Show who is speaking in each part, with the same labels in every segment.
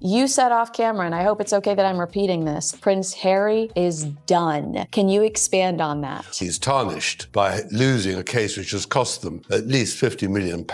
Speaker 1: You said off camera, and I hope it's okay that I'm repeating this, Prince Harry is done. Can you expand on that?
Speaker 2: He's tarnished by losing a case which has cost them at least £50 million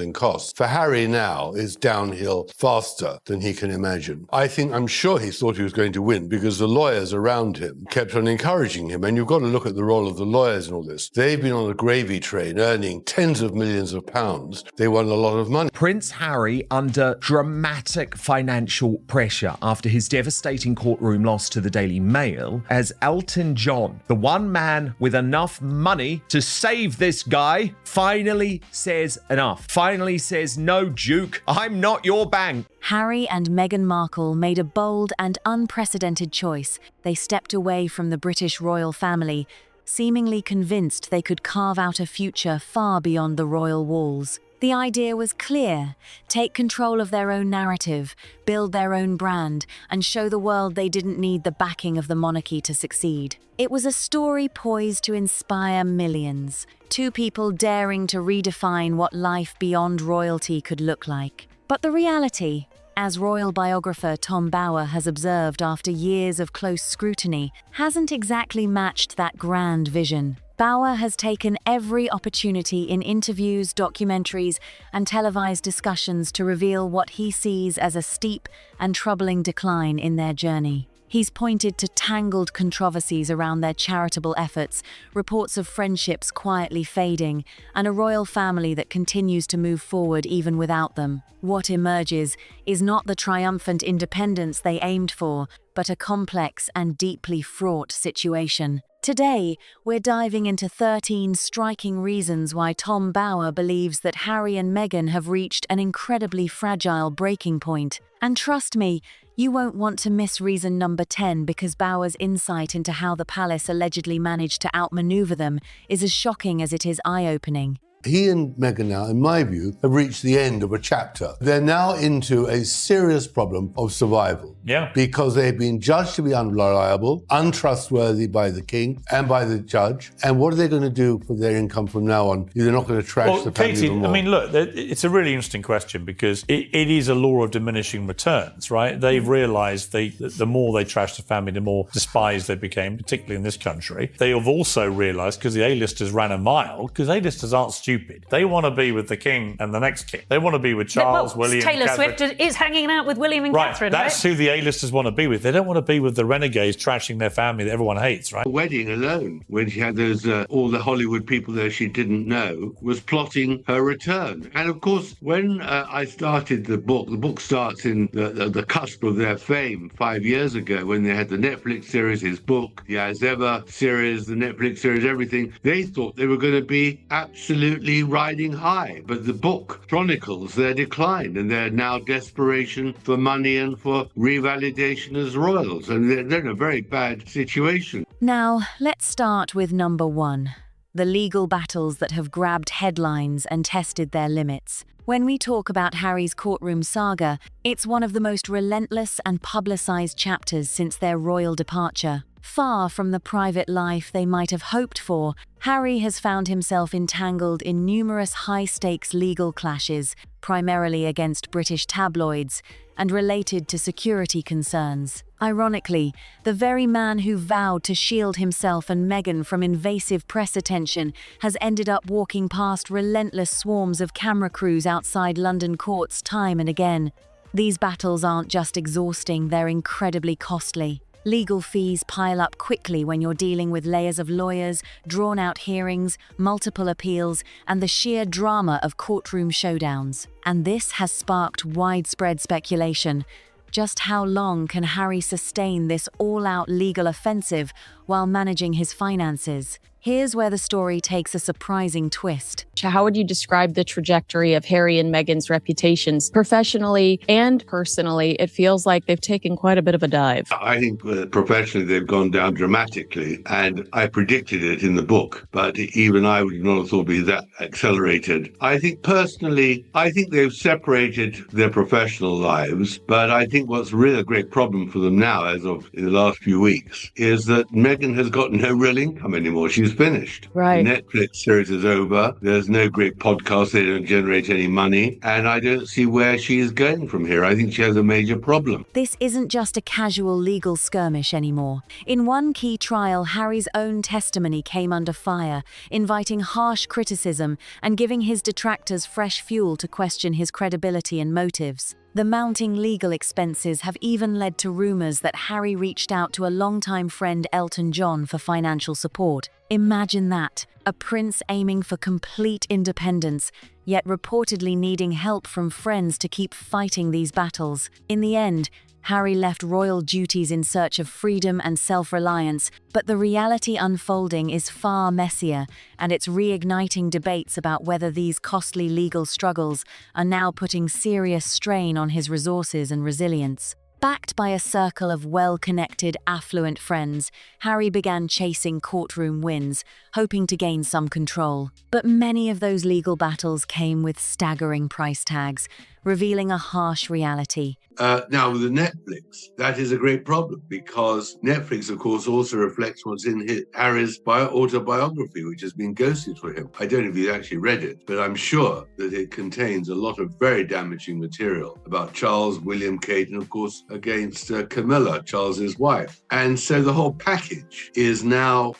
Speaker 2: in costs. For Harry now, it's downhill faster than he can imagine. I'm sure he thought he was going to win because the lawyers around him kept on encouraging him. And you've got to look at the role of the lawyers in all this. They've been on a gravy train earning tens of millions of pounds. They won a lot of money.
Speaker 3: Prince Harry under dramatic financial pressure after his devastating courtroom loss to the Daily Mail, as Elton John, the one man with enough money to save this guy, finally says enough. Finally says, no, Duke, I'm not your bank.
Speaker 4: Harry and Meghan Markle made a bold and unprecedented choice. They stepped away from the British royal family, seemingly convinced they could carve out a future far beyond the royal walls. The idea was clear: take control of their own narrative, build their own brand, and show the world they didn't need the backing of the monarchy to succeed. It was a story poised to inspire millions. Two people daring to redefine what life beyond royalty could look like. But the reality, as royal biographer Tom Bower has observed after years of close scrutiny, hasn't exactly matched that grand vision. Bower has taken every opportunity in interviews, documentaries, and televised discussions to reveal what he sees as a steep and troubling decline in their journey. He's pointed to tangled controversies around their charitable efforts, reports of friendships quietly fading, and a royal family that continues to move forward even without them. What emerges is not the triumphant independence they aimed for, but a complex and deeply fraught situation. Today, we're diving into 13 striking reasons why Tom Bower believes that Harry and Meghan have reached an incredibly fragile breaking point. And trust me, you won't want to miss reason number 10, because Bower's insight into how the palace allegedly managed to outmaneuver them is as shocking as it is eye-opening.
Speaker 2: He and Meghan now, in my view, have reached the end of a chapter. They're now into a serious problem of survival.
Speaker 5: Yeah.
Speaker 2: Because they've been judged to be unreliable, untrustworthy by the king and by the judge. And what are they going to do for their income from now on? They're not going to trash the family
Speaker 5: Katie,
Speaker 2: even more.
Speaker 5: I mean, look, it's a really interesting question because it is a law of diminishing returns, right? They've realised the more they trash the family, the more despised they became, particularly in this country. They have also realised, because the A-listers ran a mile, because A-listers aren't stupid. They want to be with the king and the next king. They want to be with Charles, William,
Speaker 6: Taylor
Speaker 5: Catherine.
Speaker 6: Swift is hanging out with William and Catherine, right?
Speaker 5: That's who the A-listers want to be with. They don't want to be with the renegades trashing their family that everyone hates, right?
Speaker 7: The wedding alone, when she had those all the Hollywood people there she didn't know, was plotting her return. And of course, when I started the book starts in the cusp of their fame 5 years ago, when they had the Netflix series, his book, the As Ever series, the Netflix series, everything. They thought they were going to be absolutely riding high, but the book chronicles their decline and their now desperation for money and for revalidation as royals, and they're in a very bad situation.
Speaker 4: Now, let's start with number 1, the legal battles that have grabbed headlines and tested their limits. When we talk about Harry's courtroom saga, it's one of the most relentless and publicized chapters since their royal departure. Far from the private life they might have hoped for, Harry has found himself entangled in numerous high-stakes legal clashes, primarily against British tabloids, and related to security concerns. Ironically, the very man who vowed to shield himself and Meghan from invasive press attention has ended up walking past relentless swarms of camera crews outside London courts time and again. These battles aren't just exhausting, they're incredibly costly. Legal fees pile up quickly when you're dealing with layers of lawyers, drawn-out hearings, multiple appeals, and the sheer drama of courtroom showdowns. And this has sparked widespread speculation. Just how long can Harry sustain this all-out legal offensive while managing his finances? Here's where the story takes a surprising twist.
Speaker 1: How would you describe the trajectory of Harry and Meghan's reputations professionally and personally? It feels like they've taken quite a bit of a dive.
Speaker 7: I think professionally they've gone down dramatically, and I predicted it in the book, but even I would not have thought it'd be that accelerated. I think personally, they've separated their professional lives, but I think what's really a great problem for them now, as of in the last few weeks, is that Meghan Meghan has got no real income anymore. She's finished.
Speaker 1: Right.
Speaker 7: The Netflix series is over. There's no great podcast. They don't generate any money. And I don't see where she is going from here. I think she has a major problem.
Speaker 4: This isn't just a casual legal skirmish anymore. In one key trial, Harry's own testimony came under fire, inviting harsh criticism and giving his detractors fresh fuel to question his credibility and motives. The mounting legal expenses have even led to rumors that Harry reached out to a longtime friend Elton John for financial support. Imagine that, a prince aiming for complete independence, yet reportedly needing help from friends to keep fighting these battles. In the end, Harry left royal duties in search of freedom and self-reliance, but the reality unfolding is far messier, and it's reigniting debates about whether these costly legal struggles are now putting serious strain on his resources and resilience. Backed by a circle of well-connected, affluent friends, Harry began chasing courtroom wins, hoping to gain some control. But many of those legal battles came with staggering price tags, revealing a harsh reality.
Speaker 7: Now, with the Netflix, that is a great problem because Netflix, of course, also reflects what's in Harry's autobiography, which has been ghosted for him. I don't know if you actually read it, but I'm sure that it contains a lot of very damaging material about Charles, William, Kate, and of course, against Camilla, Charles's wife. And so the whole package is now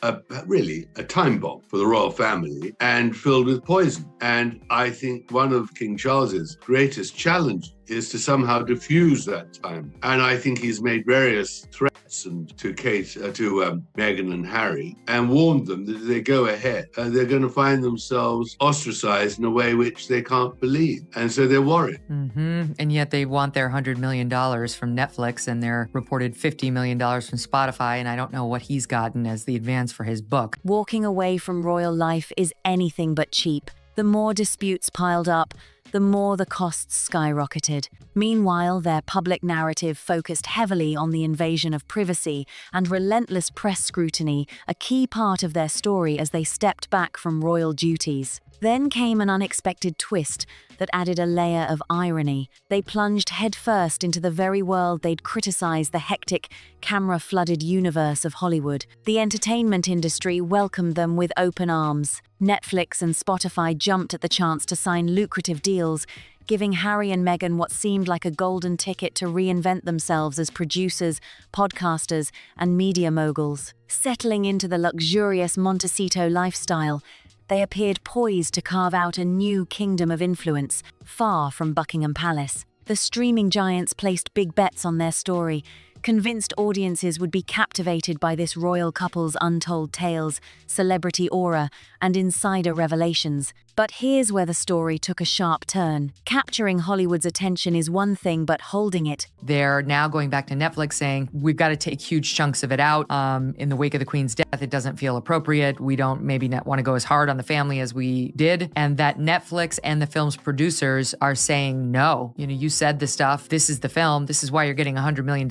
Speaker 7: really a time bomb for the royal family and filled with poison. And I think one of King Charles's greatest challenges is to somehow diffuse that time. And I think he's made various threats to Meghan and Harry and warned them that if they go ahead, they're going to find themselves ostracized in a way which they can't believe. And so they're worried.
Speaker 8: Mm-hmm. And yet they want their $100 million from Netflix and their reported $50 million from Spotify. And I don't know what he's gotten as the advance for his book.
Speaker 4: Walking away from royal life is anything but cheap. The more disputes piled up, the more the costs skyrocketed. Meanwhile, their public narrative focused heavily on the invasion of privacy and relentless press scrutiny, a key part of their story as they stepped back from royal duties. Then came an unexpected twist that added a layer of irony. They plunged headfirst into the very world they'd criticized, the hectic, camera-flooded universe of Hollywood. The entertainment industry welcomed them with open arms. Netflix and Spotify jumped at the chance to sign lucrative deals, giving Harry and Meghan what seemed like a golden ticket to reinvent themselves as producers, podcasters, and media moguls. Settling into the luxurious Montecito lifestyle, they appeared poised to carve out a new kingdom of influence, far from Buckingham Palace. The streaming giants placed big bets on their story, convinced audiences would be captivated by this royal couple's untold tales, celebrity aura, and insider revelations. But here's where the story took a sharp turn. Capturing Hollywood's attention is one thing, but holding it.
Speaker 8: They're now going back to Netflix saying, we've got to take huge chunks of it out. In the wake of the Queen's death, it doesn't feel appropriate. We don't maybe not want to go as hard on the family as we did. And that Netflix and the film's producers are saying, no, you said the stuff. This is the film. This is why you're getting $100 million.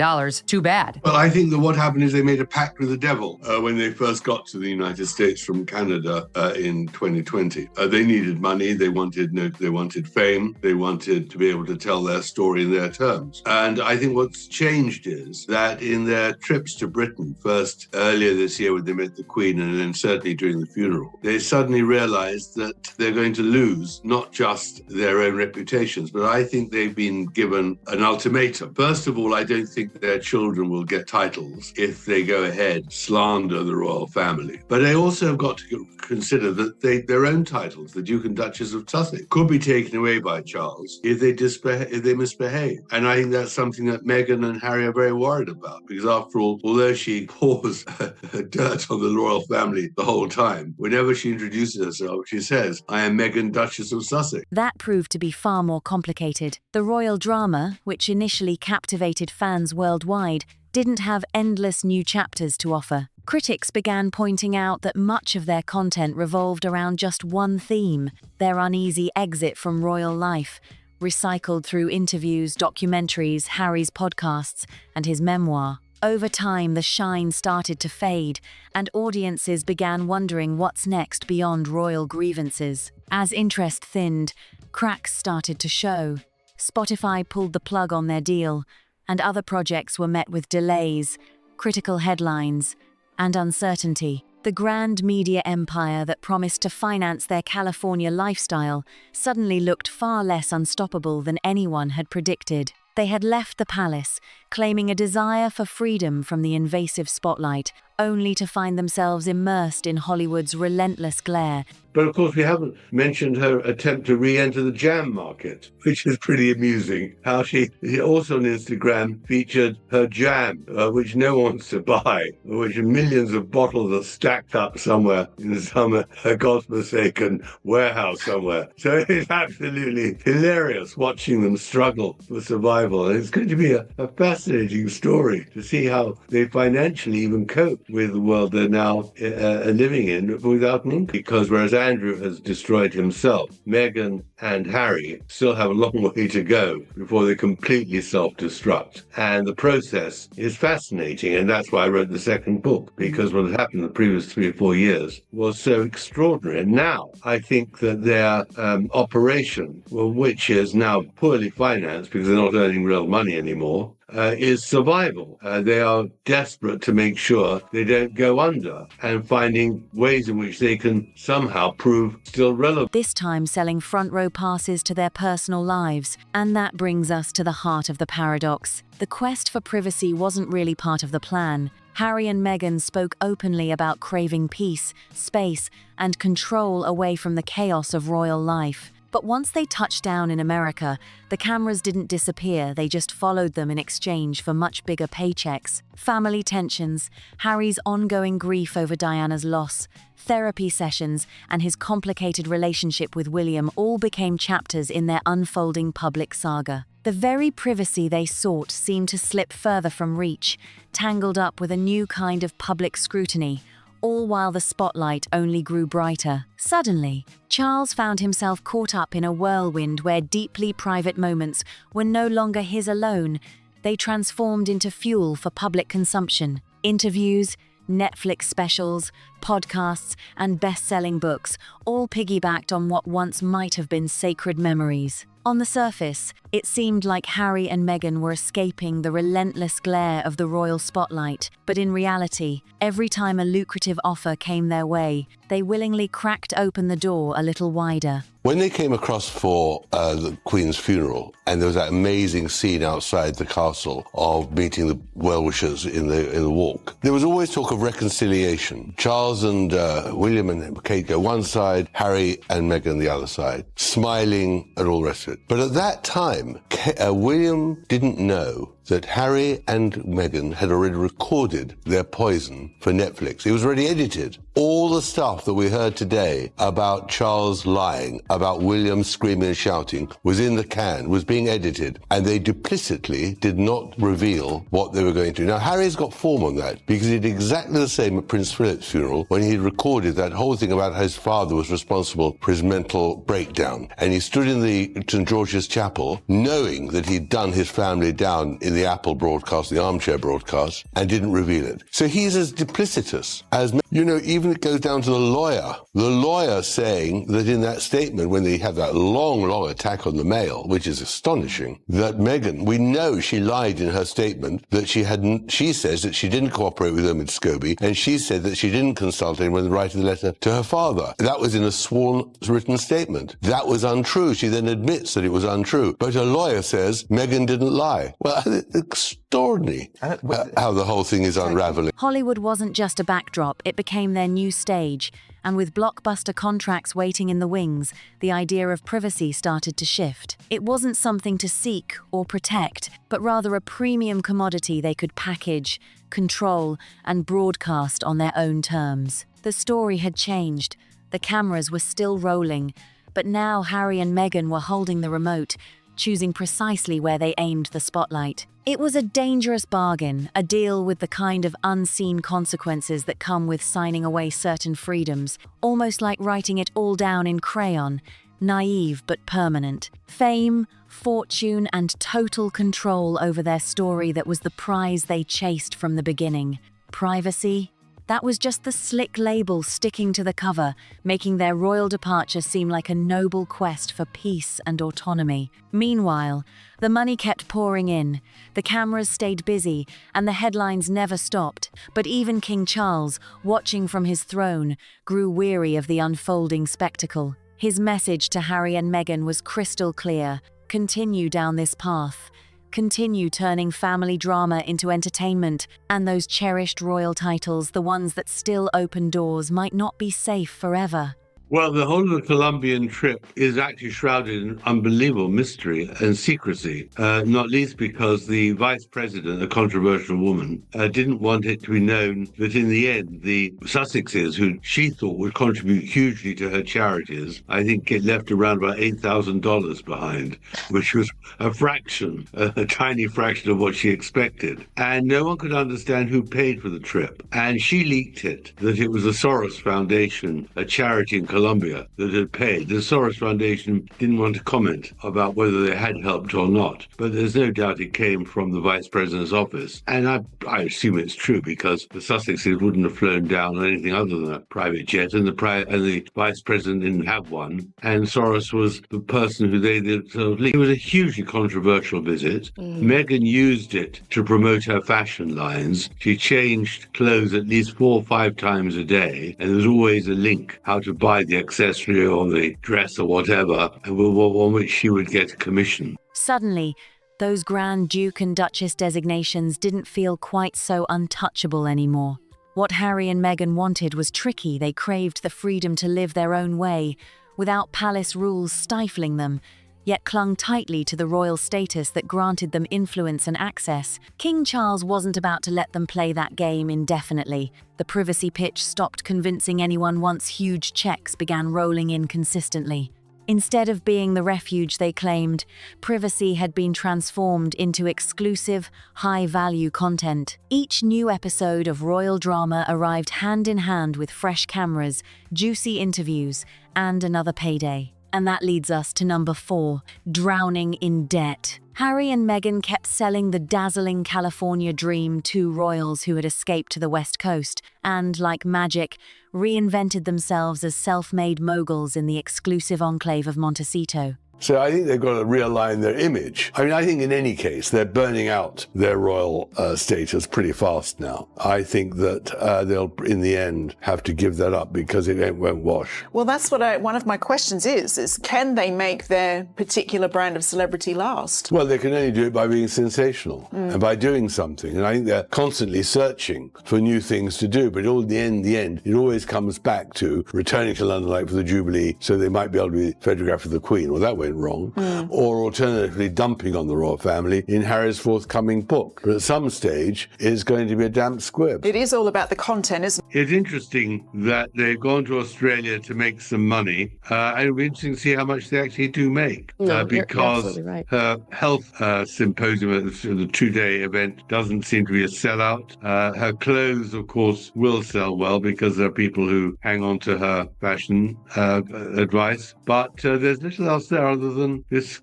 Speaker 8: Too bad.
Speaker 7: Well, I think that what happened is they made a pact with the devil when they first got to the United States from Canada in 2020. They needed money. They wanted fame. They wanted to be able to tell their story in their terms. And I think what's changed is that in their trips to Britain, first earlier this year when they met the Queen and then certainly during the funeral, they suddenly realized that they're going to lose not just their own reputations, but I think they've been given an ultimatum. First of all, I don't think their children will get titles if they go ahead, slander the royal family. But they also have got to consider that their own titles, the Duke and Duchess of Sussex, could be taken away by Charles if they misbehave. And I think that's something that Meghan and Harry are very worried about, because after all, although she pours dirt on the royal family the whole time, whenever she introduces herself, she says, I am Meghan, Duchess of Sussex.
Speaker 4: That proved to be far more complicated. The royal drama, which initially captivated fans worldwide, didn't have endless new chapters to offer. Critics began pointing out that much of their content revolved around just one theme, their uneasy exit from royal life, recycled through interviews, documentaries, Harry's podcasts, and his memoir. Over time, the shine started to fade, and audiences began wondering what's next beyond royal grievances. As interest thinned, cracks started to show. Spotify pulled the plug on their deal, and other projects were met with delays, critical headlines, and uncertainty. The grand media empire that promised to finance their California lifestyle suddenly looked far less unstoppable than anyone had predicted. They had left the palace, claiming a desire for freedom from the invasive spotlight, only to find themselves immersed in Hollywood's relentless glare.
Speaker 7: But of course, we haven't mentioned her attempt to re-enter the jam market, which is pretty amusing. How she also on Instagram featured her jam, which no one wants to buy, which millions of bottles are stacked up somewhere in some godforsaken warehouse somewhere. So it's absolutely hilarious watching them struggle for survival. And it's going to be a fascinating story to see how they financially even cope with the world they're now living in without an income. Because whereas Andrew has destroyed himself, Meghan and Harry still have a long way to go before they completely self-destruct. And the process is fascinating, and that's why I wrote the second book, because what had happened in the previous 3 or 4 years was so extraordinary. And now I think that their operation, which is now poorly financed because they're not earning real money anymore, is survival. They are desperate to make sure they don't go under and finding ways in which they can somehow prove still relevant.
Speaker 4: This time selling front row passes to their personal lives. And that brings us to the heart of the paradox. The quest for privacy wasn't really part of the plan. Harry and Meghan spoke openly about craving peace, space, and control away from the chaos of royal life. But once they touched down in America, the cameras didn't disappear, they just followed them in exchange for much bigger paychecks. Family tensions, Harry's ongoing grief over Diana's loss, therapy sessions, and his complicated relationship with William all became chapters in their unfolding public saga. The very privacy they sought seemed to slip further from reach, tangled up with a new kind of public scrutiny, all while the spotlight only grew brighter. Suddenly, Charles found himself caught up in a whirlwind where deeply private moments were no longer his alone. They transformed into fuel for public consumption. Interviews, Netflix specials, podcasts, and best-selling books, all piggybacked on what once might have been sacred memories. On the surface, it seemed like Harry and Meghan were escaping the relentless glare of the royal spotlight, but in reality, every time a lucrative offer came their way, they willingly cracked open the door a little wider.
Speaker 2: When they came across for the Queen's funeral, and there was that amazing scene outside the castle of meeting the well-wishers in the walk, there was always talk of reconciliation. Charles and William and Kate go one side, Harry and Meghan the other side, smiling and all the rest of it. But at that time, William didn't know that Harry and Meghan had already recorded their poison for Netflix. It was already edited. All the stuff that we heard today about Charles lying, about William screaming and shouting, was in the can, was being edited, and they duplicitly did not reveal what they were going to do. Now, Harry's got form on that, because he did exactly the same at Prince Philip's funeral, when he recorded that whole thing about how his father was responsible for his mental breakdown. And he stood in the St. George's Chapel, knowing that he'd done his family down in the Apple broadcast, the armchair broadcast, and didn't reveal it. So he's as duplicitous as, even it goes down to the lawyer saying that in that statement, when they have that long attack on the Mail, which is astonishing, that Meghan, we know she lied in her statement, that she says that she didn't cooperate with Omid Scobie, and she said that she didn't consult anyone in writing the letter to her father. That was in a sworn written statement. That was untrue. She then admits that it was untrue. But her lawyer says Meghan didn't lie. Well, extraordinary how the whole thing is unraveling.
Speaker 4: Hollywood wasn't just a backdrop, it became their new stage. And with blockbuster contracts waiting in the wings, the idea of privacy started to shift. It wasn't something to seek or protect, but rather a premium commodity they could package, control, and broadcast on their own terms. The story had changed. The cameras were still rolling, but now Harry and Meghan were holding the remote, choosing precisely where they aimed the spotlight. It was a dangerous bargain, a deal with the kind of unseen consequences that come with signing away certain freedoms, almost like writing it all down in crayon, naive but permanent. Fame, fortune, and total control over their story that was the prize they chased from the beginning. Privacy? That was just the slick label sticking to the cover, making their royal departure seem like a noble quest for peace and autonomy. Meanwhile, the money kept pouring in, the cameras stayed busy, and the headlines never stopped. But even King Charles, watching from his throne, grew weary of the unfolding spectacle. His message to Harry and Meghan was crystal clear: continue down this path. Continue turning family drama into entertainment, and those cherished royal titles, the ones that still open doors, might not be safe forever.
Speaker 7: Well, the whole of the Colombian trip is actually shrouded in unbelievable mystery and secrecy, not least because the vice president, a controversial woman, didn't want it to be known that in the end, the Sussexes, who she thought would contribute hugely to her charities, I think it left around about $8,000 behind, which was a fraction, a tiny fraction of what she expected. And no one could understand who paid for the trip. And she leaked it, that it was the Soros Foundation, a charity in Colombia, that had paid. The Soros Foundation didn't want to comment about whether they had helped or not, but there's no doubt it came from the Vice President's office. And I assume it's true, because the Sussexes wouldn't have flown down on anything other than a private jet, and the Vice President didn't have one. And Soros was the person who they sort of leaked. It was a hugely controversial visit. Meghan used it to promote her fashion lines. She changed clothes at least 4 or 5 times a day, and there was always a link how to buy the accessory or the dress or whatever, on which she would get a commission.
Speaker 4: Suddenly, those Grand Duke and Duchess designations didn't feel quite so untouchable anymore. What Harry and Meghan wanted was tricky. They craved the freedom to live their own way, without palace rules stifling them, yet clung tightly to the royal status that granted them influence and access. King Charles wasn't about to let them play that game indefinitely. The privacy pitch stopped convincing anyone once huge checks began rolling in consistently. Instead of being the refuge they claimed, privacy had been transformed into exclusive, high-value content. Each new episode of royal drama arrived hand in hand with fresh cameras, juicy interviews, and another payday. And that leads us to number 4, drowning in debt. Harry and Meghan kept selling the dazzling California dream to royals who had escaped to the West Coast and, like magic, reinvented themselves as self-made moguls in the exclusive enclave of Montecito.
Speaker 2: So I think they've got to realign their image. I mean, I think in any case, they're burning out their royal status pretty fast now. I think that they'll, in the end, have to give that up because it won't wash.
Speaker 9: Well, that's what one of my questions is can they make their particular brand of celebrity last?
Speaker 2: Well, they can only do it by being sensational and by doing something. And I think they're constantly searching for new things to do. But in the end, it always comes back to returning to London like for the Jubilee so they might be able to be photographed with the Queen. Well, that went wrong, or alternatively dumping on the royal family in Harry's forthcoming book. But at some stage, it's going to be a damp squib.
Speaker 9: It is all about the content, isn't it?
Speaker 7: It's interesting that they've gone to Australia to make some money, and it'll be interesting to see how much they actually do make, because
Speaker 1: right.
Speaker 7: her health symposium at the 2-day event doesn't seem to be a sellout. Her clothes, of course, will sell well because there are people who hang on to her fashion advice, but there's little else there other than this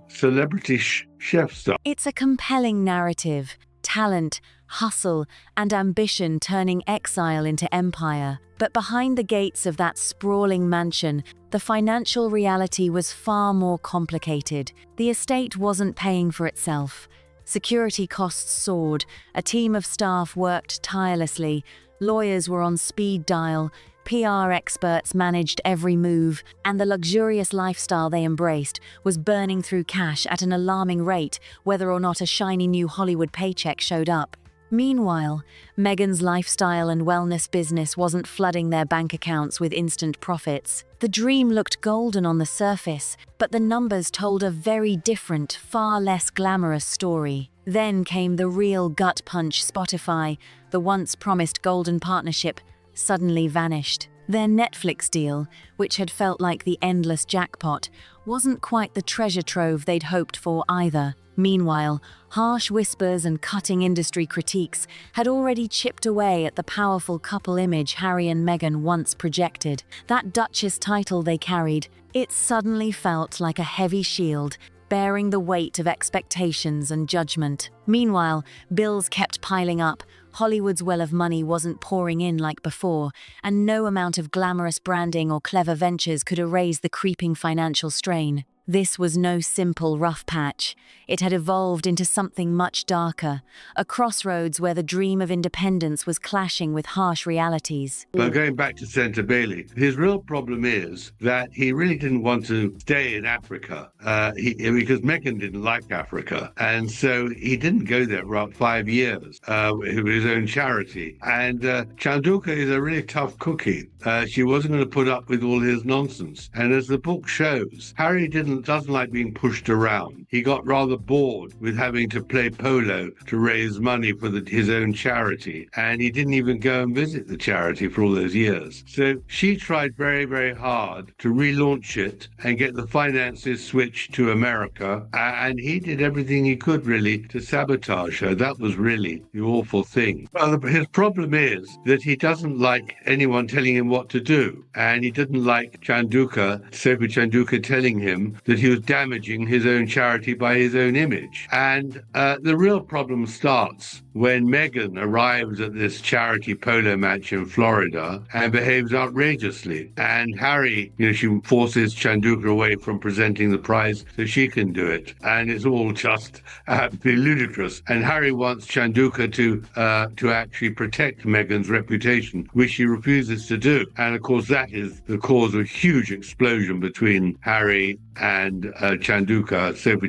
Speaker 7: celebrity chef stuff.
Speaker 4: It's a compelling narrative: talent, hustle, and ambition turning exile into empire. But behind the gates of that sprawling mansion, the financial reality was far more complicated. The estate wasn't paying for itself. Security costs soared, a team of staff worked tirelessly, lawyers were on speed dial, PR experts managed every move, and the luxurious lifestyle they embraced was burning through cash at an alarming rate, whether or not a shiny new Hollywood paycheck showed up. Meanwhile, Meghan's lifestyle and wellness business wasn't flooding their bank accounts with instant profits. The dream looked golden on the surface, but the numbers told a very different, far less glamorous story. Then came the real gut punch. Spotify, the once promised golden partnership, suddenly vanished. Their Netflix deal, which had felt like the endless jackpot, wasn't quite the treasure trove they'd hoped for either. Meanwhile, harsh whispers and cutting industry critiques had already chipped away at the powerful couple image Harry and Meghan once projected. That Duchess title they carried, it suddenly felt like a heavy shield, bearing the weight of expectations and judgment. Meanwhile, bills kept piling up. Hollywood's well of money wasn't pouring in like before, and no amount of glamorous branding or clever ventures could erase the creeping financial strain. This was no simple rough patch. It had evolved into something much darker, a crossroads where the dream of independence was clashing with harsh realities.
Speaker 7: But going back to Senator Bailey, his real problem is that he really didn't want to stay in Africa because Meghan didn't like Africa. And so he didn't go there for about 5 years with his own charity. And Chanduka is a really tough cookie. She wasn't going to put up with all his nonsense. And as the book shows, Harry doesn't like being pushed around. He got rather bored with having to play polo to raise money for his own charity, and he didn't even go and visit the charity for all those years. So she tried very, very hard to relaunch it and get the finances switched to America, and he did everything he could really to sabotage her. That was really the awful thing. Well, his problem is that he doesn't like anyone telling him what to do, and he didn't like Sophie Chanduka telling him that he was damaging his own charity by his own image. And the real problem starts when Meghan arrives at this charity polo match in Florida and behaves outrageously. And Harry, she forces Chanduka away from presenting the prize so she can do it. And it's all just absolutely ludicrous. And Harry wants Chanduka to actually protect Meghan's reputation, which she refuses to do. And of course, that is the cause of a huge explosion between Harry and Sophie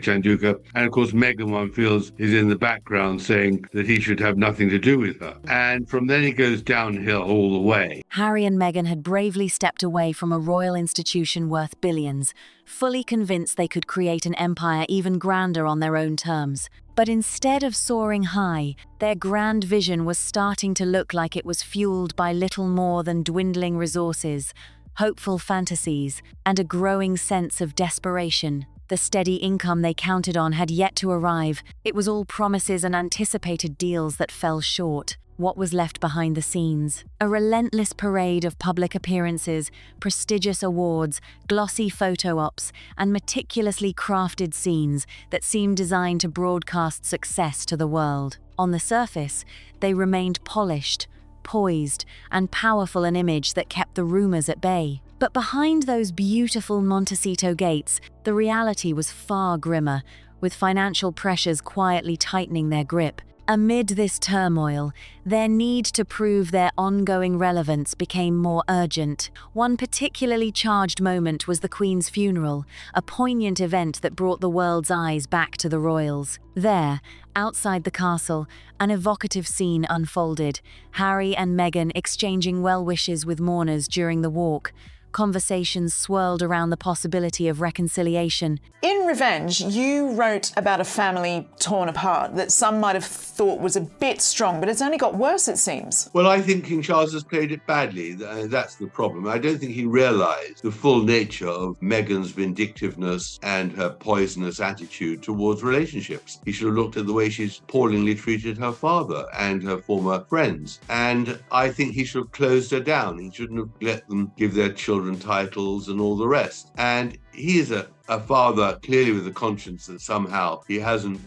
Speaker 7: Chanduka. And of course, Meghan, one feels, is in the background saying that he should have nothing to do with her. And from then it goes downhill all the way.
Speaker 4: Harry and Meghan had bravely stepped away from a royal institution worth billions, fully convinced they could create an empire even grander on their own terms. But instead of soaring high, their grand vision was starting to look like it was fueled by little more than dwindling resources, hopeful fantasies, and a growing sense of desperation. The steady income they counted on had yet to arrive. It was all promises and anticipated deals that fell short. What was left behind the scenes? A relentless parade of public appearances, prestigious awards, glossy photo ops, and meticulously crafted scenes that seemed designed to broadcast success to the world. On the surface, they remained polished, poised, and powerful, an image that kept the rumors at bay. But behind those beautiful Montecito gates, the reality was far grimmer, with financial pressures quietly tightening their grip. Amid this turmoil, their need to prove their ongoing relevance became more urgent. One particularly charged moment was the Queen's funeral, a poignant event that brought the world's eyes back to the royals. There, outside the castle, an evocative scene unfolded, Harry and Meghan exchanging well wishes with mourners during the walk. Conversations swirled around the possibility of reconciliation.
Speaker 9: In Revenge, you wrote about a family torn apart that some might have thought was a bit strong, but it's only got worse, it seems.
Speaker 7: Well, I think King Charles has played it badly. That's the problem. I don't think he realised the full nature of Meghan's vindictiveness and her poisonous attitude towards relationships. He should have looked at the way she's appallingly treated her father and her former friends. And I think he should have closed her down. He shouldn't have let them give their children titles and all the rest. And he is a father clearly with a conscience that somehow he hasn't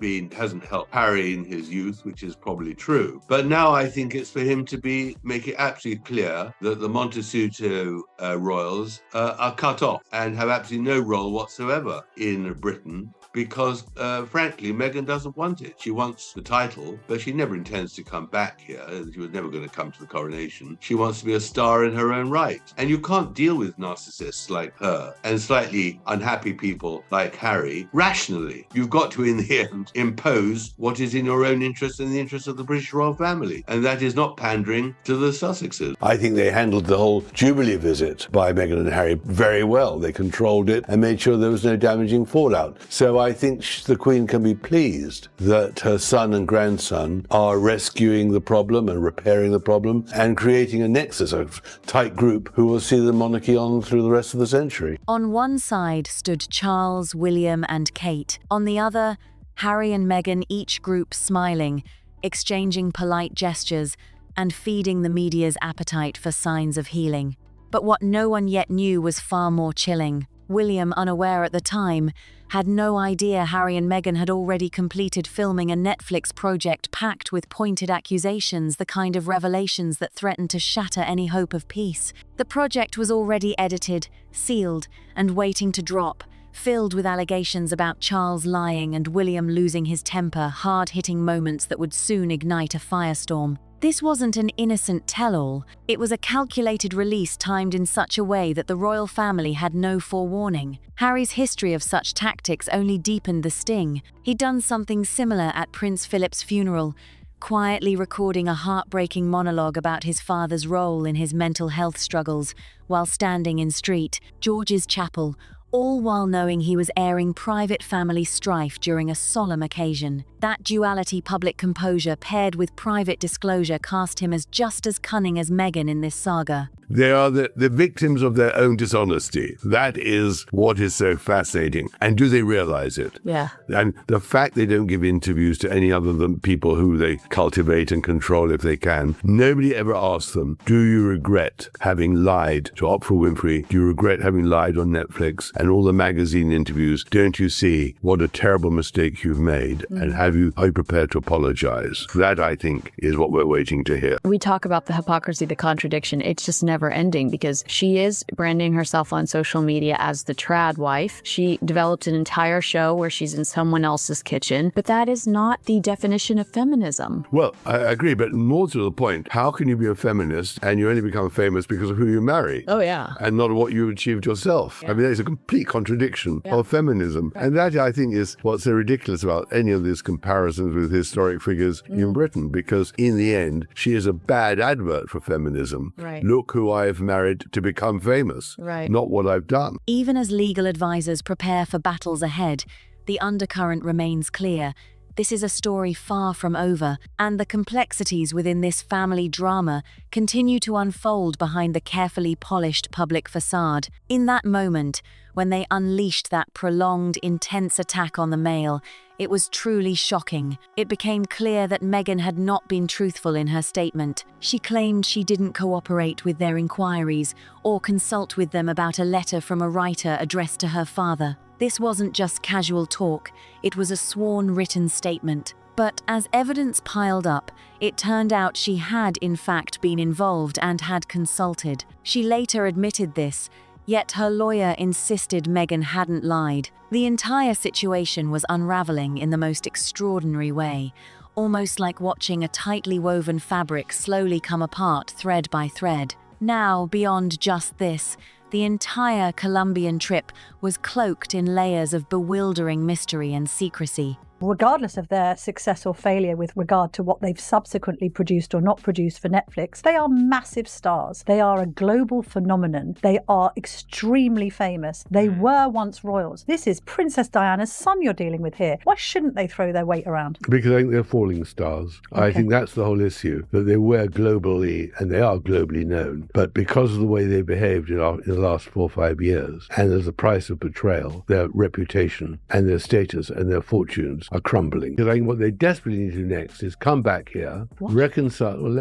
Speaker 7: helped Harry in his youth, which is probably true. But now I think it's for him to make it absolutely clear that the Montecito royals are cut off and have absolutely no role whatsoever in Britain. Because, frankly, Meghan doesn't want it. She wants the title, but she never intends to come back here. She was never going to come to the coronation. She wants to be a star in her own right. And you can't deal with narcissists like her and slightly unhappy people like Harry rationally. You've got to, in the end, impose what is in your own interest and the interest of the British royal family. And that is not pandering to the Sussexes.
Speaker 2: I think they handled the whole Jubilee visit by Meghan and Harry very well. They controlled it and made sure there was no damaging fallout. So I think the Queen can be pleased that her son and grandson are rescuing the problem and repairing the problem and creating a nexus, a tight group who will see the monarchy on through the rest of the century.
Speaker 4: On one side stood Charles, William, and Kate. On the other, Harry and Meghan, each group smiling, exchanging polite gestures, and feeding the media's appetite for signs of healing. But what no one yet knew was far more chilling. William, unaware at the time, had no idea Harry and Meghan had already completed filming a Netflix project packed with pointed accusations, the kind of revelations that threatened to shatter any hope of peace. The project was already edited, sealed, and waiting to drop, filled with allegations about Charles lying and William losing his temper, hard-hitting moments that would soon ignite a firestorm. This wasn't an innocent tell-all. It was a calculated release timed in such a way that the royal family had no forewarning. Harry's history of such tactics only deepened the sting. He'd done something similar at Prince Philip's funeral, quietly recording a heartbreaking monologue about his father's role in his mental health struggles while standing in St. George's Chapel, all while knowing he was airing private family strife during a solemn occasion. That duality, public composure paired with private disclosure, cast him as just as cunning as Meghan in this saga.
Speaker 2: They are the victims of their own dishonesty. That is what is so fascinating. And do they realize it?
Speaker 1: Yeah.
Speaker 2: And the fact they don't give interviews to any other than people who they cultivate and control if they can. Nobody ever asks them, do you regret having lied to Oprah Winfrey? Do you regret having lied on Netflix? And all the magazine interviews, don't you see what a terrible mistake you've made? And are you prepared to apologize? That, I think, is what we're waiting to hear.
Speaker 1: We talk about the hypocrisy, the contradiction. It's just never ending because she is branding herself on social media as the trad wife. She developed an entire show where she's in someone else's kitchen, but that is not the definition of feminism.
Speaker 2: Well, I agree, but more to the point, how can you be a feminist and you only become famous because of who you marry?
Speaker 1: Oh, yeah.
Speaker 2: And not what you achieved yourself?
Speaker 1: Yeah.
Speaker 2: I mean, there's a complete contradiction of feminism. Right. And that, I think, is what's so ridiculous about any of these comparisons with historic figures in Britain, because in the end, she is a bad advert for feminism.
Speaker 1: Right.
Speaker 2: Look who I've married to become famous, not what I've done.
Speaker 4: Even as legal advisors prepare for battles ahead, the undercurrent remains clear. This is a story far from over, and the complexities within this family drama continue to unfold behind the carefully polished public facade. In that moment, when they unleashed that prolonged, intense attack on the Mail, it was truly shocking. It became clear that Meghan had not been truthful in her statement. She claimed she didn't cooperate with their inquiries or consult with them about a letter from a writer addressed to her father. This wasn't just casual talk, it was a sworn written statement. But as evidence piled up, it turned out she had in fact been involved and had consulted. She later admitted this, yet her lawyer insisted Meghan hadn't lied. The entire situation was unraveling in the most extraordinary way, almost like watching a tightly woven fabric slowly come apart thread by thread. Now, beyond just this, the entire Colombian trip was cloaked in layers of bewildering mystery and secrecy.
Speaker 10: Regardless of their success or failure with regard to what they've subsequently produced or not produced for Netflix, they are massive stars. They are a global phenomenon. They are extremely famous. They were once royals. This is Princess Diana's son you're dealing with here. Why shouldn't they throw their weight around?
Speaker 2: Because I think they're falling stars. Okay. I think that's the whole issue, that they were globally, and they are globally known, but because of the way they behaved in the last 4 or 5 years, and as a price of betrayal, their reputation and their status and their fortunes are crumbling. Because I think what they desperately need to do next is come back here, reconcile with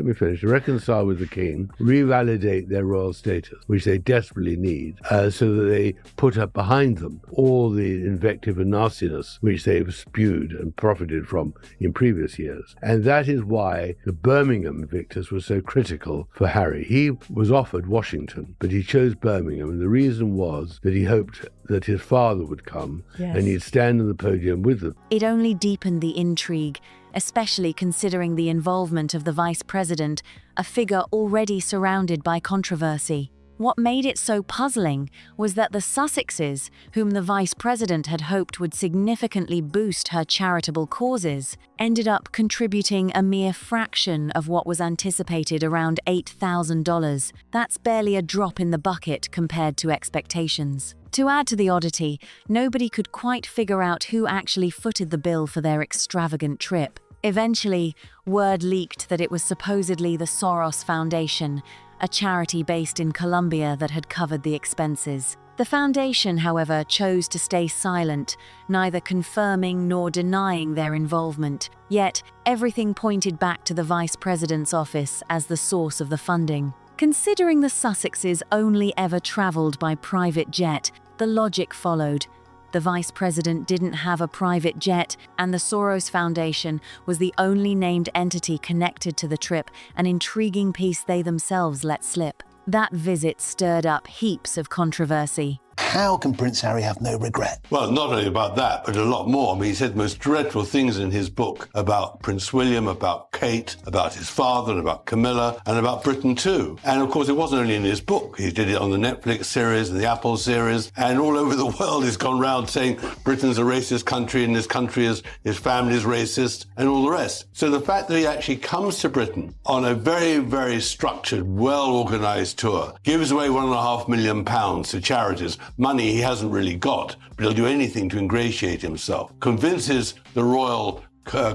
Speaker 2: the king, revalidate their royal status, which they desperately need, so that they put up behind them all the invective and nastiness which they've spewed and profited from in previous years. And that is why the Birmingham Invictus was so critical for Harry. He was offered Washington, but he chose Birmingham, and the reason was that he hoped that his father would come and he'd stand on the podium with them.
Speaker 4: It only deepened the intrigue, especially considering the involvement of the vice president, a figure already surrounded by controversy. What made it so puzzling was that the Sussexes, whom the vice president had hoped would significantly boost her charitable causes, ended up contributing a mere fraction of what was anticipated, around $8,000. That's barely a drop in the bucket compared to expectations. To add to the oddity, nobody could quite figure out who actually footed the bill for their extravagant trip. Eventually, word leaked that it was supposedly the Soros Foundation, a charity based in Colombia that had covered the expenses. The foundation, however, chose to stay silent, neither confirming nor denying their involvement. Yet, everything pointed back to the vice president's office as the source of the funding. Considering the Sussexes only ever travelled by private jet, The logic followed. The vice president didn't have a private jet, and the Soros Foundation was the only named entity connected to the trip, an intriguing piece they themselves let slip. That visit stirred up heaps of controversy.
Speaker 11: How can Prince Harry have no regret?
Speaker 2: Well, not only about that, but a lot more. I mean, he said the most dreadful things in his book about Prince William, about Kate, about his father, and about Camilla, and about Britain too. And of course, it wasn't only in his book. He did it on the Netflix series and the Apple series. And all over the world, he's gone round saying Britain's a racist country and this country is, his family's racist and all the rest. So the fact that he actually comes to Britain on a very, very structured, well-organised tour, gives away £1.5 million to charities, money he hasn't really got, but he'll do anything to ingratiate himself, convinces the royal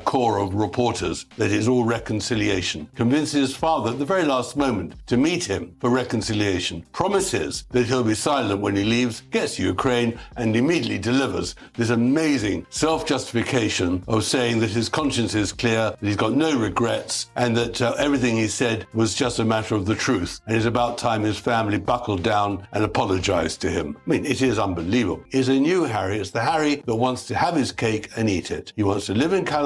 Speaker 2: core of reporters that it's all reconciliation, convinces his father at the very last moment to meet him for reconciliation, promises that he'll be silent when he leaves, gets to Ukraine, and immediately delivers this amazing self-justification of saying that his conscience is clear, that he's got no regrets, and that everything he said was just a matter of the truth, and it's about time his family buckled down and apologized to him. I mean, it is unbelievable. It's a new Harry. It's the Harry that wants to have his cake and eat it. He wants to live in California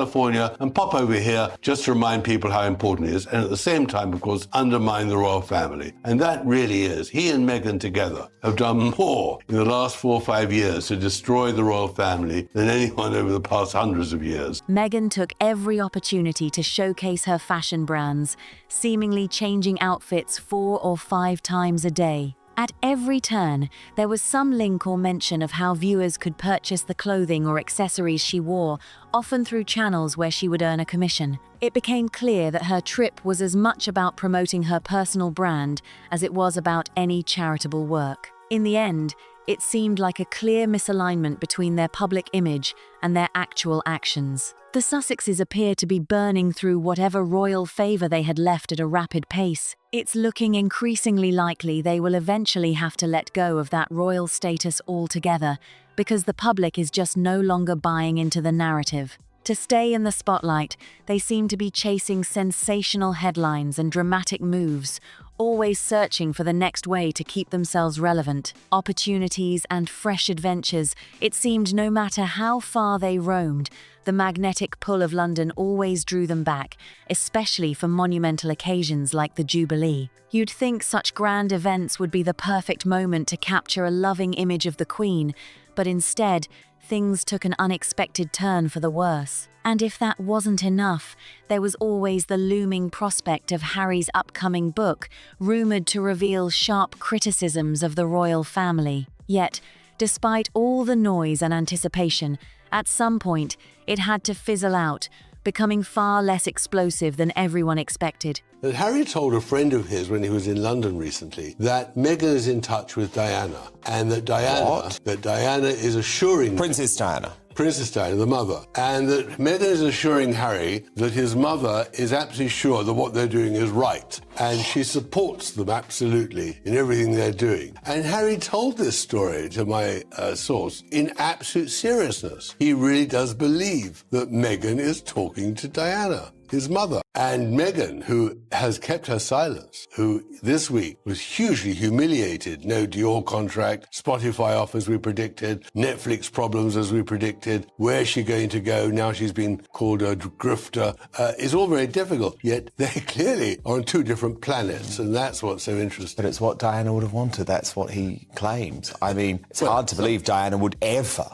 Speaker 2: and pop over here just to remind people how important he is, and at the same time, of course, undermine the royal family. And that really is. He and Meghan together have done more in the last 4 or 5 years to destroy the royal family than anyone over the past hundreds of years.
Speaker 4: Meghan took every opportunity to showcase her fashion brands, seemingly changing outfits 4 or 5 times a day. At every turn, there was some link or mention of how viewers could purchase the clothing or accessories she wore, often through channels where she would earn a commission. It became clear that her trip was as much about promoting her personal brand as it was about any charitable work. In the end, it seemed like a clear misalignment between their public image and their actual actions. The Sussexes appear to be burning through whatever royal favour they had left at a rapid pace. It's looking increasingly likely they will eventually have to let go of that royal status altogether, because the public is just no longer buying into the narrative. To stay in the spotlight, they seem to be chasing sensational headlines and dramatic moves, always searching for the next way to keep themselves relevant. Opportunities and fresh adventures, it seemed no matter how far they roamed, the magnetic pull of London always drew them back, especially for monumental occasions like the Jubilee. You'd think such grand events would be the perfect moment to capture a loving image of the Queen, but instead, things took an unexpected turn for the worse. And if that wasn't enough, there was always the looming prospect of Harry's upcoming book, rumoured to reveal sharp criticisms of the royal family. Yet, despite all the noise and anticipation, at some point, it had to fizzle out, becoming far less explosive than everyone expected.
Speaker 2: And Harry told a friend of his when he was in London recently that Meghan is in touch with Diana, and that Diana is assuring
Speaker 12: Princess Diana,
Speaker 2: the mother, and that Meghan is assuring Harry that his mother is absolutely sure that what they're doing is right, and she supports them absolutely in everything they're doing. And Harry told this story to my source in absolute seriousness. He really does believe that Meghan is talking to Diana, his mother. And Meghan, who has kept her silence, who this week was hugely humiliated, no Dior contract, Spotify off as we predicted, Netflix problems as we predicted, where's she going to go? Now she's been called a grifter. It's all very difficult, yet they clearly are on 2 different planets, and that's what's so interesting.
Speaker 12: but it's what Diana would have wanted. That's what he claims. I mean, it's hard to believe Diana would ever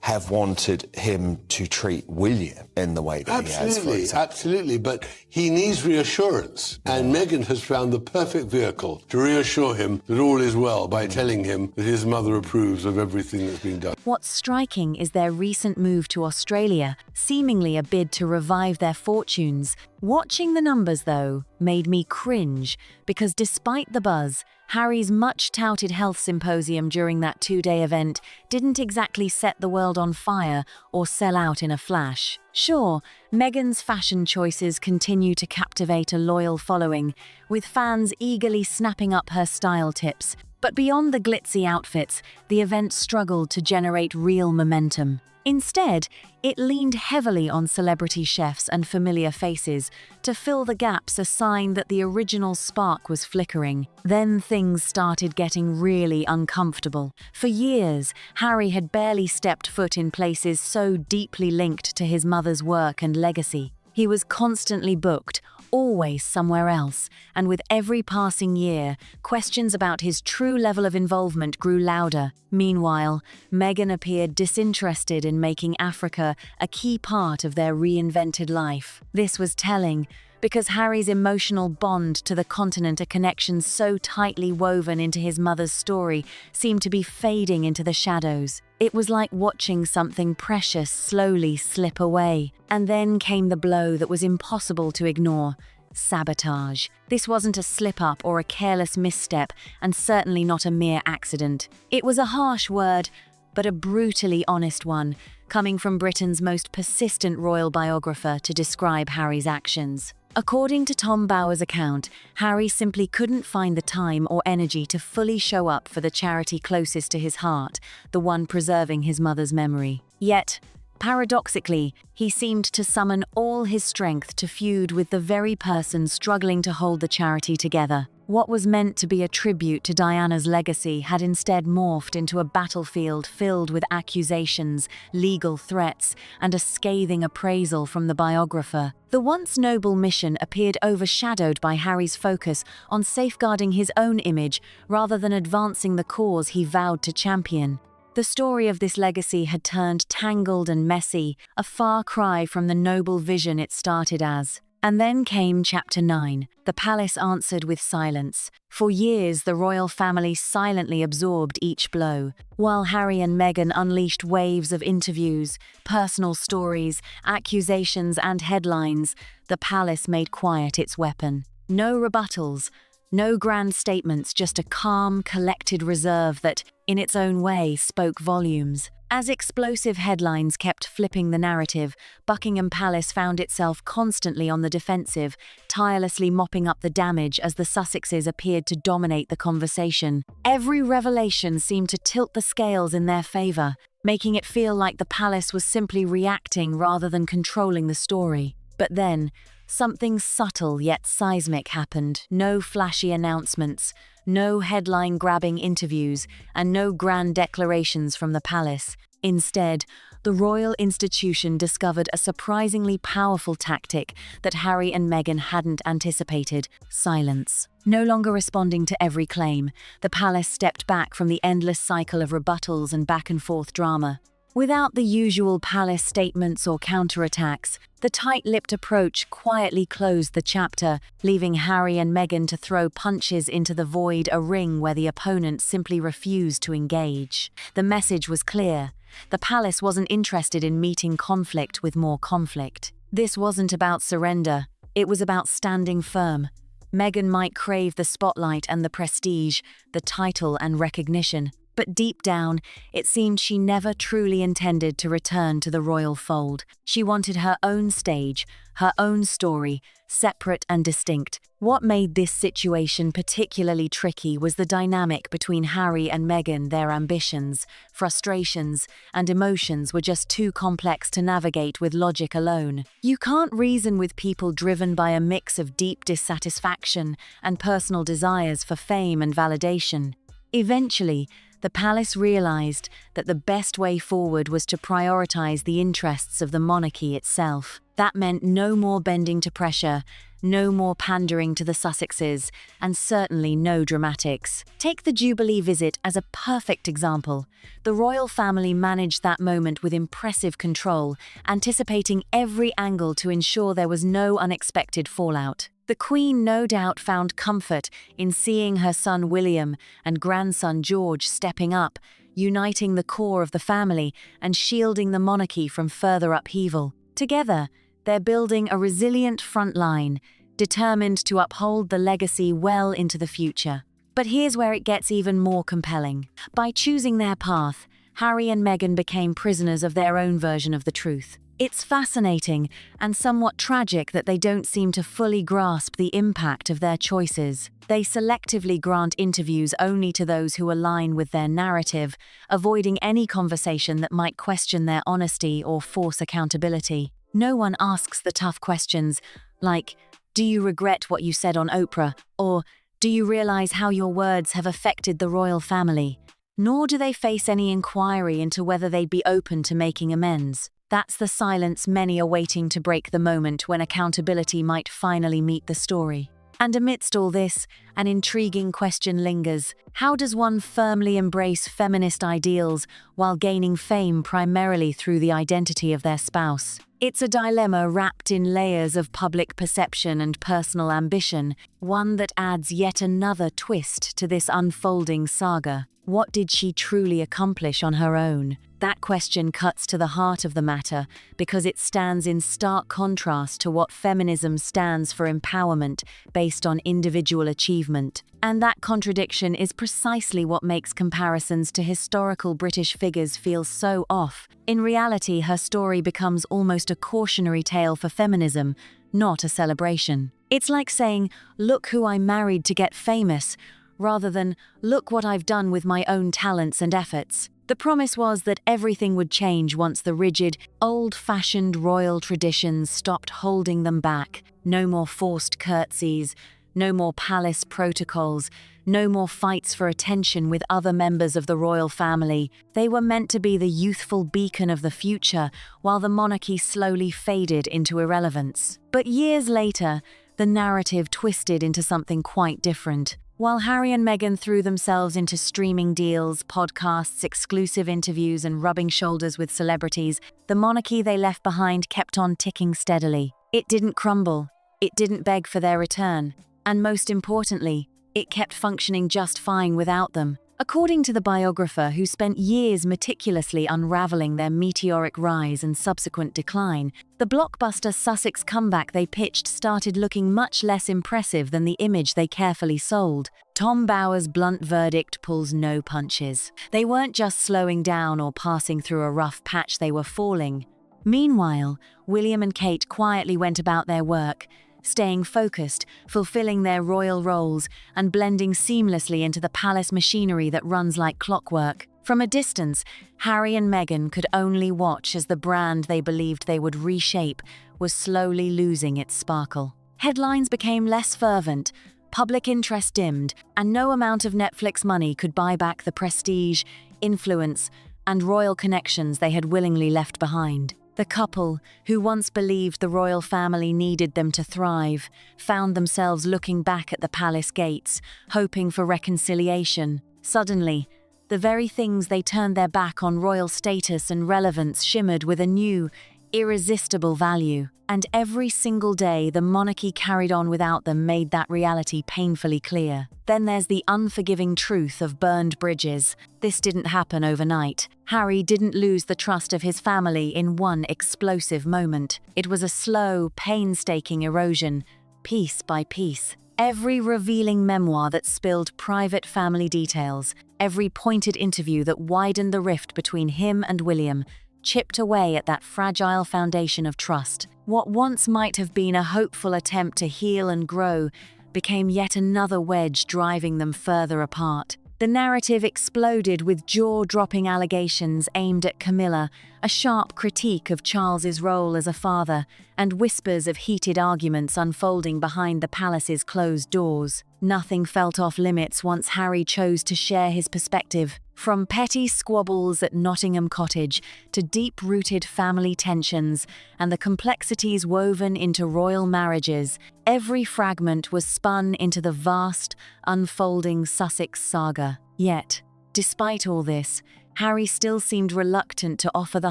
Speaker 12: have wanted him to treat William in the way that he has, for example.
Speaker 2: Absolutely, but he needs reassurance, and Meghan has found the perfect vehicle to reassure him that all is well by telling him that his mother approves of everything that's being done.
Speaker 4: What's striking is their recent move to Australia, seemingly a bid to revive their fortunes. Watching the numbers, though, made me cringe, because despite the buzz, Harry's much-touted health symposium during that 2-day event didn't exactly set the world on fire or sell out in a flash. Sure, Meghan's fashion choices continue to captivate a loyal following, with fans eagerly snapping up her style tips, But beyond the glitzy outfits, the event struggled to generate real momentum. Instead, it leaned heavily on celebrity chefs and familiar faces to fill the gaps, a sign that the original spark was flickering. Then things started getting really uncomfortable. For years, Harry had barely stepped foot in places so deeply linked to his mother's work and legacy. He was constantly booked, always somewhere else, and with every passing year, questions about his true level of involvement grew louder. Meanwhile, Meghan appeared disinterested in making Africa a key part of their reinvented life. This was telling, because Harry's emotional bond to the continent, a connection so tightly woven into his mother's story, seemed to be fading into the shadows. It was like watching something precious slowly slip away. And then came the blow that was impossible to ignore: sabotage. This wasn't a slip-up or a careless misstep, and certainly not a mere accident. It was a harsh word, but a brutally honest one, coming from Britain's most persistent royal biographer to describe Harry's actions. According to Tom Bower's account, Harry simply couldn't find the time or energy to fully show up for the charity closest to his heart, the one preserving his mother's memory. Yet, paradoxically, he seemed to summon all his strength to feud with the very person struggling to hold the charity together. What was meant to be a tribute to Diana's legacy had instead morphed into a battlefield filled with accusations, legal threats, and a scathing appraisal from the biographer. The once noble mission appeared overshadowed by Harry's focus on safeguarding his own image rather than advancing the cause he vowed to champion. The story of this legacy had turned tangled and messy, a far cry from the noble vision it started as. And then came Chapter 9. The palace answered with silence. For years, the royal family silently absorbed each blow. While Harry and Meghan unleashed waves of interviews, personal stories, accusations, and headlines, the palace made quiet its weapon. No rebuttals, no grand statements, just a calm, collected reserve that, in its own way, spoke volumes. As explosive headlines kept flipping the narrative, Buckingham Palace found itself constantly on the defensive, tirelessly mopping up the damage as the Sussexes appeared to dominate the conversation. Every revelation seemed to tilt the scales in their favor, making it feel like the palace was simply reacting rather than controlling the story. But then, something subtle yet seismic happened. No flashy announcements, no headline-grabbing interviews, and no grand declarations from the palace. Instead, the royal institution discovered a surprisingly powerful tactic that Harry and Meghan hadn't anticipated: silence. No longer responding to every claim, the palace stepped back from the endless cycle of rebuttals and back-and-forth drama. Without the usual palace statements or counterattacks, the tight-lipped approach quietly closed the chapter, leaving Harry and Meghan to throw punches into the void, a ring where the opponent simply refused to engage. The message was clear. The palace wasn't interested in meeting conflict with more conflict. This wasn't about surrender. It was about standing firm. Meghan might crave the spotlight and the prestige, the title and recognition, but deep down, it seemed she never truly intended to return to the royal fold. She wanted her own stage, her own story, separate and distinct. What made this situation particularly tricky was the dynamic between Harry and Meghan. Their ambitions, frustrations, and emotions were just too complex to navigate with logic alone. You can't reason with people driven by a mix of deep dissatisfaction and personal desires for fame and validation. Eventually, the palace realized that the best way forward was to prioritize the interests of the monarchy itself. That meant no more bending to pressure, no more pandering to the Sussexes, and certainly no dramatics. Take the Jubilee visit as a perfect example. The royal family managed that moment with impressive control, anticipating every angle to ensure there was no unexpected fallout. The Queen no doubt found comfort in seeing her son William and grandson George stepping up, uniting the core of the family and shielding the monarchy from further upheaval. Together, they're building a resilient front line, determined to uphold the legacy well into the future. But here's where it gets even more compelling. By choosing their path, Harry and Meghan became prisoners of their own version of the truth. It's fascinating and somewhat tragic that they don't seem to fully grasp the impact of their choices. They selectively grant interviews only to those who align with their narrative, avoiding any conversation that might question their honesty or force accountability. No one asks the tough questions, like, "Do you regret what you said on Oprah?" or "Do you realize how your words have affected the royal family?" Nor do they face any inquiry into whether they'd be open to making amends. That's the silence many are waiting to break the moment when accountability might finally meet the story. And amidst all this, an intriguing question lingers. How does one firmly embrace feminist ideals while gaining fame primarily through the identity of their spouse? It's a dilemma wrapped in layers of public perception and personal ambition, one that adds yet another twist to this unfolding saga. What did she truly accomplish on her own? That question cuts to the heart of the matter because it stands in stark contrast to what feminism stands for: empowerment based on individual achievement. And that contradiction is precisely what makes comparisons to historical British figures feel so off. In reality, her story becomes almost a cautionary tale for feminism, not a celebration. It's like saying, "Look who I married to get famous," rather than "Look what I've done with my own talents and efforts." The promise was that everything would change once the rigid, old-fashioned royal traditions stopped holding them back. No more forced curtsies, no more palace protocols, no more fights for attention with other members of the royal family. They were meant to be the youthful beacon of the future, while the monarchy slowly faded into irrelevance. But years later, the narrative twisted into something quite different. While Harry and Meghan threw themselves into streaming deals, podcasts, exclusive interviews, and rubbing shoulders with celebrities, the monarchy they left behind kept on ticking steadily. It didn't crumble, it didn't beg for their return, and most importantly, it kept functioning just fine without them. According to the biographer who spent years meticulously unraveling their meteoric rise and subsequent decline, the blockbuster Sussex comeback they pitched started looking much less impressive than the image they carefully sold. Tom Bower's blunt verdict pulls no punches. They weren't just slowing down or passing through a rough patch, they were falling. Meanwhile, William and Kate quietly went about their work, staying focused, fulfilling their royal roles, and blending seamlessly into the palace machinery that runs like clockwork. From a distance, Harry and Meghan could only watch as the brand they believed they would reshape was slowly losing its sparkle. Headlines became less fervent, public interest dimmed, and no amount of Netflix money could buy back the prestige, influence, and royal connections they had willingly left behind. The couple, who once believed the royal family needed them to thrive, found themselves looking back at the palace gates, hoping for reconciliation. Suddenly, the very things they turned their back on, royal status and relevance, shimmered with a new, irresistible value. And every single day the monarchy carried on without them made that reality painfully clear. Then there's the unforgiving truth of burned bridges. This didn't happen overnight. Harry didn't lose the trust of his family in one explosive moment. It was a slow, painstaking erosion, piece by piece. Every revealing memoir that spilled private family details, every pointed interview that widened the rift between him and William, chipped away at that fragile foundation of trust. What once might have been a hopeful attempt to heal and grow became yet another wedge driving them further apart. The narrative exploded with jaw-dropping allegations aimed at Camilla, a sharp critique of Charles's role as a father, and whispers of heated arguments unfolding behind the palace's closed doors. Nothing felt off limits once Harry chose to share his perspective. From petty squabbles at Nottingham Cottage to deep-rooted family tensions and the complexities woven into royal marriages, every fragment was spun into the vast, unfolding Sussex saga. Yet, despite all this, Harry still seemed reluctant to offer the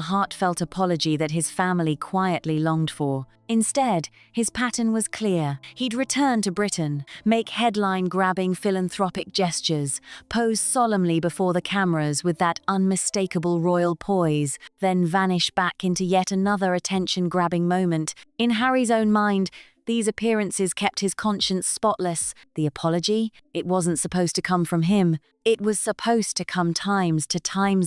Speaker 4: heartfelt apology that his family quietly longed for. Instead, his pattern was clear. He'd return to Britain, make headline-grabbing philanthropic gestures, pose solemnly before the cameras with that unmistakable royal poise, then vanish back into yet another attention-grabbing moment. In Harry's own mind, These appearances kept his conscience spotless. The apology? It wasn't supposed to come from him. It was supposed to come times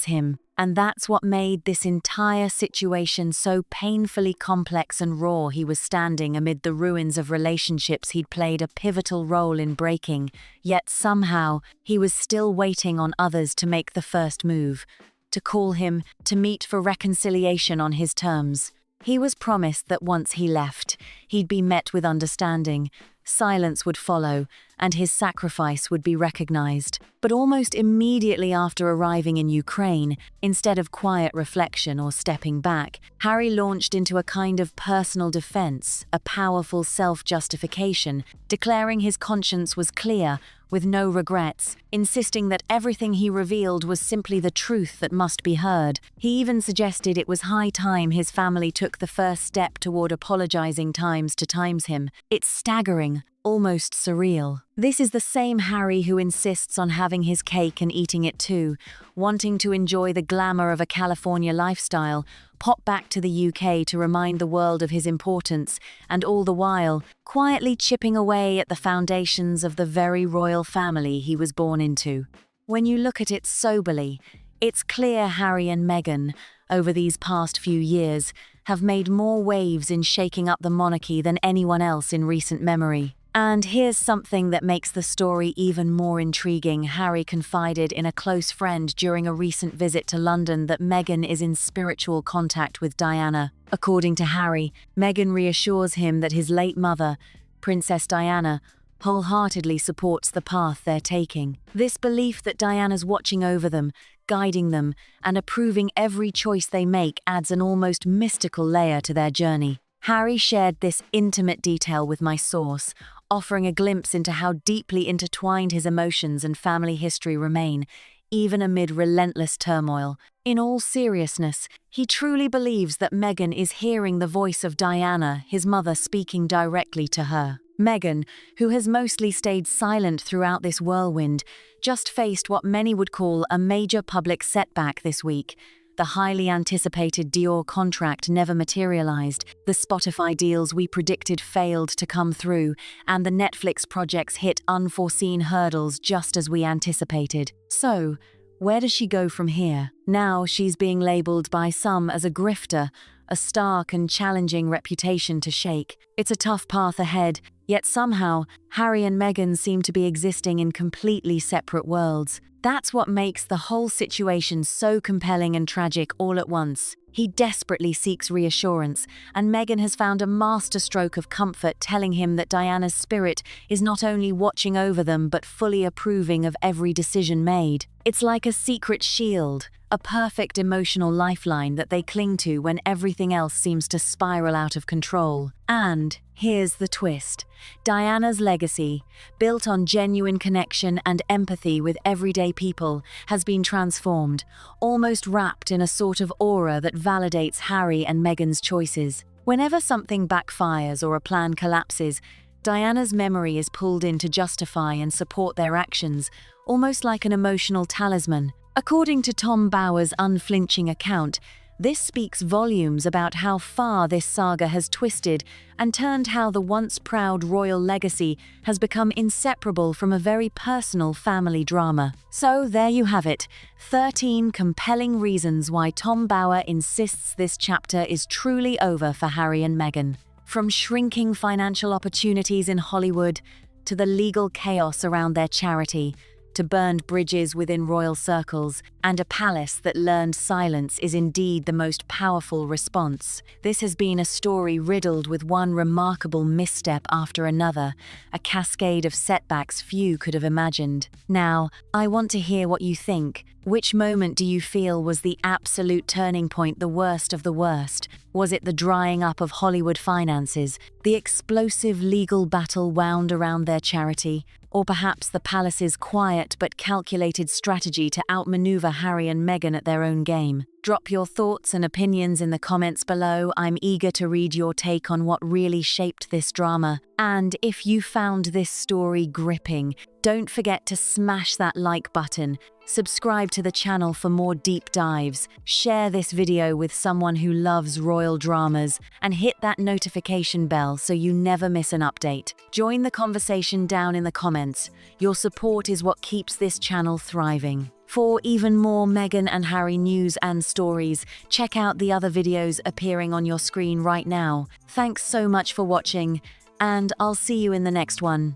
Speaker 4: him. And that's what made this entire situation so painfully complex and raw. He was standing amid the ruins of relationships he'd played a pivotal role in breaking, yet somehow he was still waiting on others to make the first move, to call him, to meet for reconciliation on his terms. He was promised that once he left, he'd be met with understanding, silence would follow, and his sacrifice would be recognized. But almost immediately after arriving in Ukraine, instead of quiet reflection or stepping back, Harry launched into a kind of personal defense, a powerful self-justification, declaring his conscience was clear, with no regrets, insisting that everything he revealed was simply the truth that must be heard. He even suggested it was high time his family took the first step toward apologizing to him. It's staggering, almost surreal. This is the same Harry who insists on having his cake and eating it too, wanting to enjoy the glamour of a California lifestyle, pop back to the UK to remind the world of his importance, and all the while, quietly chipping away at the foundations of the very royal family he was born into. When you look at it soberly, it's clear Harry and Meghan, over these past few years, have made more waves in shaking up the monarchy than anyone else in recent memory. And here's something that makes the story even more intriguing. Harry confided in a close friend during a recent visit to London that Meghan is in spiritual contact with Diana. According to Harry, Meghan reassures him that his late mother, Princess Diana, wholeheartedly supports the path they're taking. This belief that Diana's watching over them, guiding them, and approving every choice they make adds an almost mystical layer to their journey. Harry shared this intimate detail with my source, offering a glimpse into how deeply intertwined his emotions and family history remain, even amid relentless turmoil. In all seriousness, he truly believes that Meghan is hearing the voice of Diana, his mother, speaking directly to her. Meghan, who has mostly stayed silent throughout this whirlwind, just faced what many would call a major public setback this week. The highly anticipated Dior contract never materialized, the Spotify deals we predicted failed to come through, and the Netflix projects hit unforeseen hurdles just as we anticipated. So, where does she go from here? Now she's being labeled by some as a grifter, a stark and challenging reputation to shake. It's a tough path ahead, yet somehow, Harry and Meghan seem to be existing in completely separate worlds. That's what makes the whole situation so compelling and tragic all at once. He desperately seeks reassurance, and Meghan has found a masterstroke of comfort telling him that Diana's spirit is not only watching over them but fully approving of every decision made. It's like a secret shield, a perfect emotional lifeline that they cling to when everything else seems to spiral out of control. And here's the twist. Diana's legacy, built on genuine connection and empathy with everyday people, has been transformed, almost wrapped in a sort of aura that validates Harry and Meghan's choices. Whenever something backfires or a plan collapses, Diana's memory is pulled in to justify and support their actions, almost like an emotional talisman. According to Tom Bower's unflinching account, this speaks volumes about how far this saga has twisted and turned how the once proud royal legacy has become inseparable from a very personal family drama. So there you have it, 13 compelling reasons why Tom Bower insists this chapter is truly over for Harry and Meghan. From shrinking financial opportunities in Hollywood, to the legal chaos around their charity, to burned bridges within royal circles, and a palace that learned silence is indeed the most powerful response. This has been a story riddled with one remarkable misstep after another, a cascade of setbacks few could have imagined. Now, I want to hear what you think. Which moment do you feel was the absolute turning point, the worst of the worst? Was it the drying up of Hollywood finances, the explosive legal battle wound around their charity, or perhaps the palace's quiet but calculated strategy to outmaneuver Harry and Meghan at their own game? Drop your thoughts and opinions in the comments below. I'm eager to read your take on what really shaped this drama. And if you found this story gripping, don't forget to smash that like button, subscribe to the channel for more deep dives, share this video with someone who loves royal royal dramas and hit that notification bell so you never miss an update. Join the conversation down in the comments. Your support is what keeps this channel thriving. For even more Meghan and Harry news and stories, check out the other videos appearing on your screen right now. Thanks so much for watching, and I'll see you in the next one.